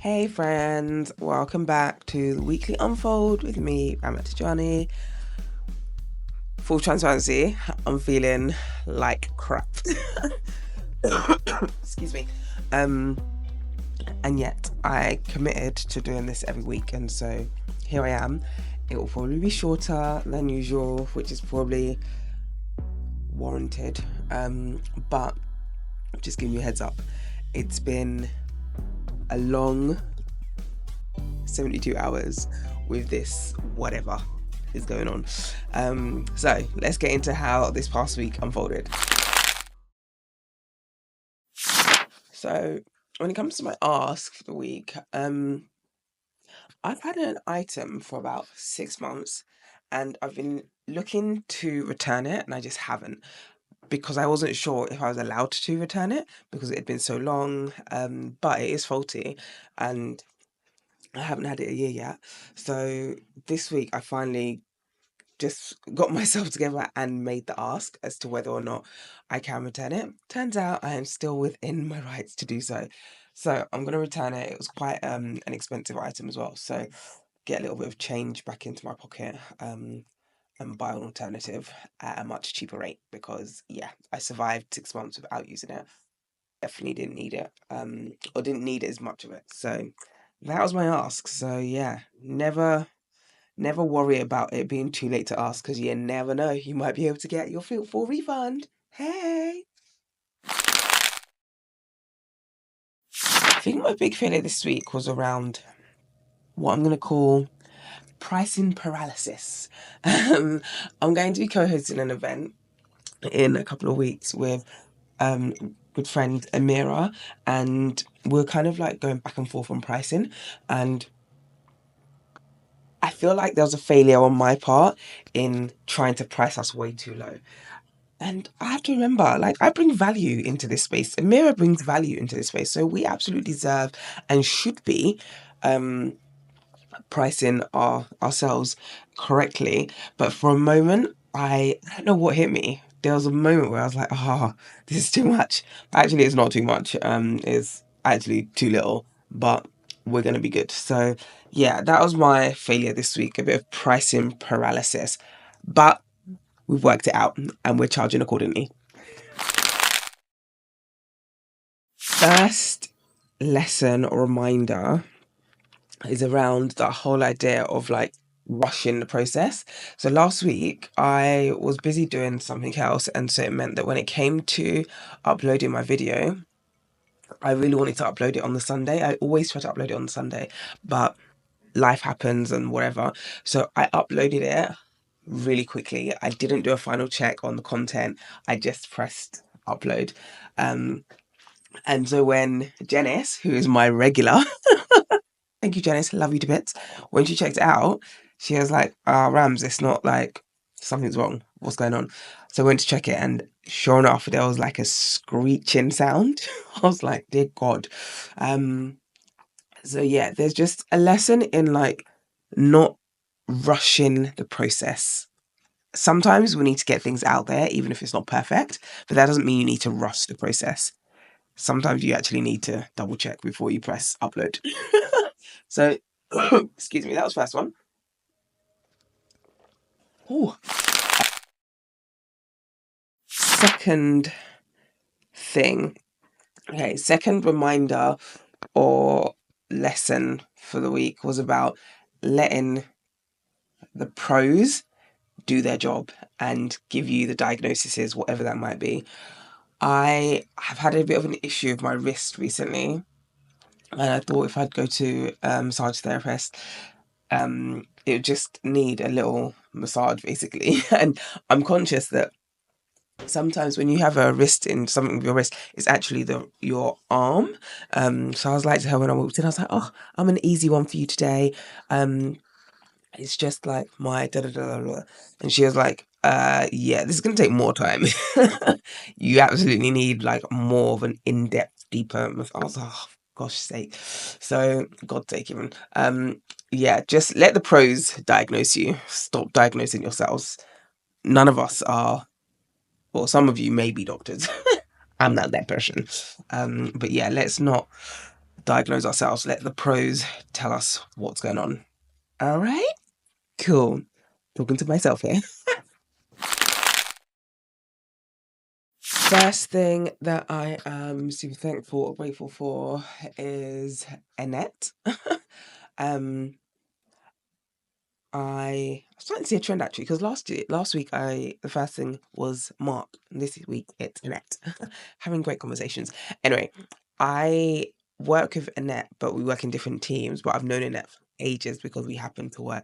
Hey friends, welcome back to the Weekly Unfold with me, Amit Tijani. Full transparency, I'm feeling like crap. Excuse me. And yet I committed to doing this every week, and so here I am. It will probably be shorter than usual, which is probably warranted. But just giving you a heads up, it's been a long 72 hours with this whatever is going on. So let's get into how this past week unfolded. So when it comes to my ask for the week, I've had an item for about 6 months and I've been looking to return it and I just haven't, because I wasn't sure if I was allowed to return it because it had been so long. But it is faulty and I haven't had it a year yet. So this week I finally just got myself together and made the ask as to whether or not I can return it. Turns out I am still within my rights to do so. So I'm going to return it. It was quite an expensive item as well. So get a little bit of change back into my pocket and buy an alternative at a much cheaper rate, because yeah, I survived 6 months without using it. Definitely didn't need it, or didn't need as much of it. So that was my ask. So yeah, never worry about it being too late to ask, because you never know. You might be able to get your full refund. Hey! I think my big failure this week was around what I'm going to call pricing paralysis. I'm going to be co-hosting an event in a couple of weeks with good friend Amira, and we're kind of like going back and forth on pricing, and I feel like there was a failure on my part in trying to price us way too low. And I have to remember, like, I bring value into this space. Amira brings value into this space. So we absolutely deserve and should be pricing ourselves correctly. But for a moment, I don't know what hit me. There was a moment where I was like, oh, this is too much. Actually, it's not too much. It's actually too little, but we're going to be good. So yeah, that was my failure this week, a bit of pricing paralysis. But we've worked it out and we're charging accordingly. First lesson or reminder is around the whole idea of like rushing the process. So last week I was busy doing something else, and so it meant that when it came to uploading my video, I really wanted to upload it on the Sunday. I always try to upload it on the Sunday, but life happens and whatever. So I uploaded it really quickly. I didn't do a final check on the content. I just pressed upload. And so when Janice, who is my regular, thank you, Janice, love you to bits, when she checked it out, she was like, Rams, it's not like something's wrong. What's going on? So I went to check it, and sure enough, there was like a screeching sound. I was like, dear God. So yeah, there's just a lesson in like not rushing the process. Sometimes we need to get things out there, even if it's not perfect, but that doesn't mean you need to rush the process. Sometimes you actually need to double check before you press upload. So, excuse me, that was first one. Ooh. Second thing. Okay, second reminder or lesson for the week was about letting the pros do their job and give you the diagnoses, whatever that might be. I have had a bit of an issue with my wrist recently, and I thought if I'd go to massage therapist, it would just need a little massage basically. And I'm conscious that sometimes when you have a wrist in something with your wrist, it's actually your arm. So I was like to her when I walked in, I was like, oh, I'm an easy one for you today. It's just like my da da da da. And she was like, yeah, this is gonna take more time. You absolutely need like more of an in-depth, deeper. I was like, oh, gosh sake. So God's sake, even. Yeah, just let the pros diagnose you. Stop diagnosing yourselves. None of us are, well, some of you may be doctors. I'm not that person. But yeah, let's not diagnose ourselves. Let the pros tell us what's going on. All right? Cool. Talking to myself here. First thing that I am super thankful or grateful for is Annette. I'm starting to see a trend actually, because last week the first thing was Mark, and this week it's Annette. Having great conversations. Anyway, I work with Annette, but we work in different teams. But I've known Annette for ages because we happen to go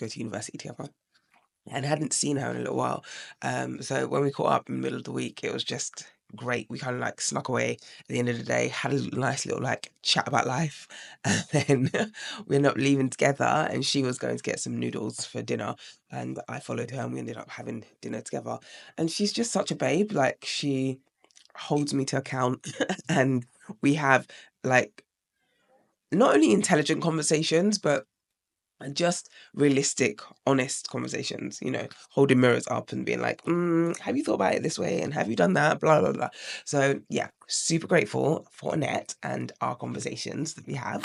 to university together, and hadn't seen her in a little while. So when we caught up in the middle of the week, it was just great. We kind of like snuck away at the end of the day, had a nice little like chat about life, and then we ended up leaving together. And she was going to get some noodles for dinner, and I followed her, and we ended up having dinner together. And she's just such a babe. Like, she holds me to account, and we have like not only intelligent conversations, but just realistic, honest conversations, holding mirrors up and being like, have you thought about it this way? And have you done that? Blah, blah, blah. So, yeah, super grateful for Annette and our conversations that we have.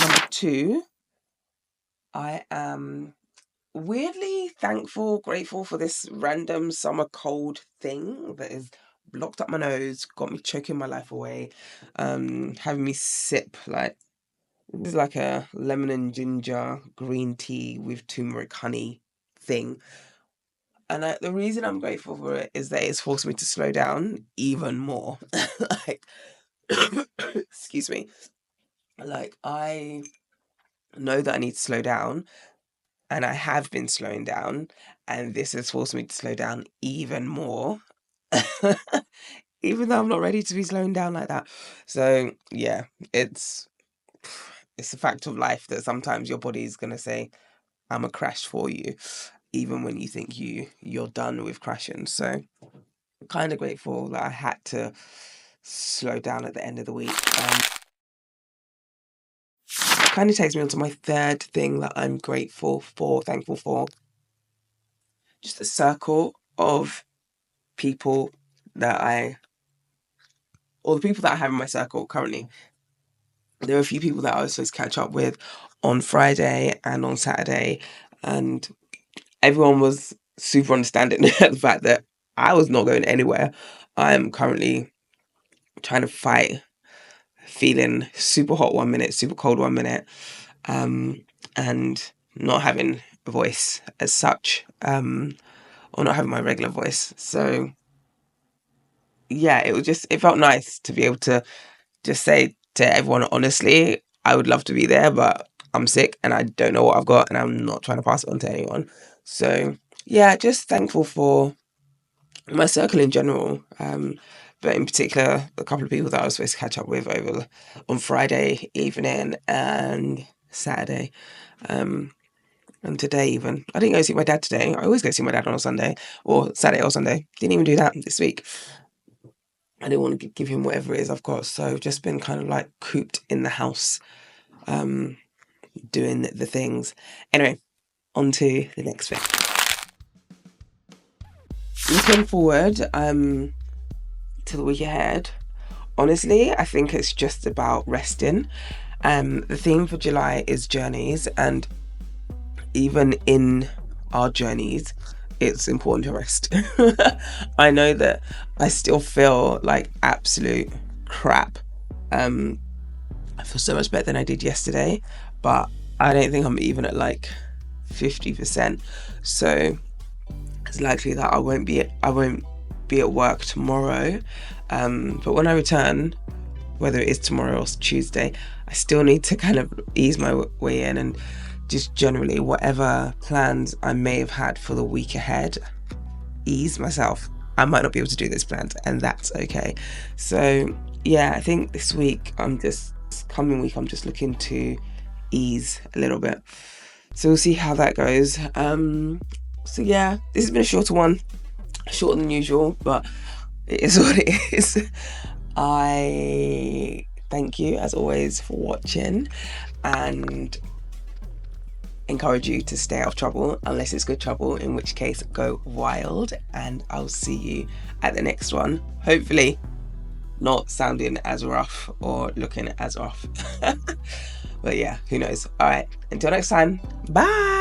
Number 2, I am weirdly thankful, grateful for this random summer cold thing that has blocked up my nose, got me choking my life away, having me sip like, this is like a lemon and ginger green tea with turmeric honey thing. And the reason I'm grateful for it is that it's forced me to slow down even more. Like, excuse me. Like, I know that I need to slow down, and I have been slowing down, and this has forced me to slow down even more. Even though I'm not ready to be slowing down like that. So, yeah, it's a fact of life that sometimes your body is going to say, I'm a crash for you, even when you think you're done with crashing. So I'm kind of grateful that I had to slow down at the end of the week. Kind of takes me on to my third thing that I'm thankful for. Just a circle of people the people that I have in my circle currently. There are a few people that I was supposed to catch up with on Friday and on Saturday, and everyone was super understanding at the fact that I was not going anywhere. I'm currently trying to fight feeling super hot 1 minute, super cold 1 minute, and not having a voice as such, or not having my regular voice. So yeah, it felt nice to be able to just say to everyone, honestly, I would love to be there, but I'm sick and I don't know what I've got, and I'm not trying to pass it on to anyone. So yeah, just thankful for my circle in general, but in particular, a couple of people that I was supposed to catch up with on Friday evening and Saturday, and today even. I didn't go see my dad today. I always go see my dad on a Sunday, or Saturday or Sunday. Didn't even do that this week. I didn't want to give him whatever it is I've got, so just been kind of like cooped in the house, doing the things. Anyway, on to the next thing. Looking forward, to the week ahead, honestly, I think it's just about resting. The theme for July is journeys, and even in our journeys, it's important to rest. I know that I still feel like absolute crap. I feel so much better than I did yesterday, but I don't think I'm even at like 50%. So it's likely that I won't be at work tomorrow. But when I return, whether it is tomorrow or Tuesday, I still need to kind of ease my way in and just generally whatever plans I may have had for the week ahead, ease myself. I might not be able to do those plans, and that's okay. So yeah, I think this coming week, I'm just looking to ease a little bit. So we'll see how that goes. So yeah, this has been a shorter one, shorter than usual, but it is what it is. I thank you as always for watching, and encourage you to stay out of trouble unless it's good trouble, in which case go wild, and I'll see you at the next one, hopefully not sounding as rough or looking as rough. But yeah, who knows? All right, until next time, bye.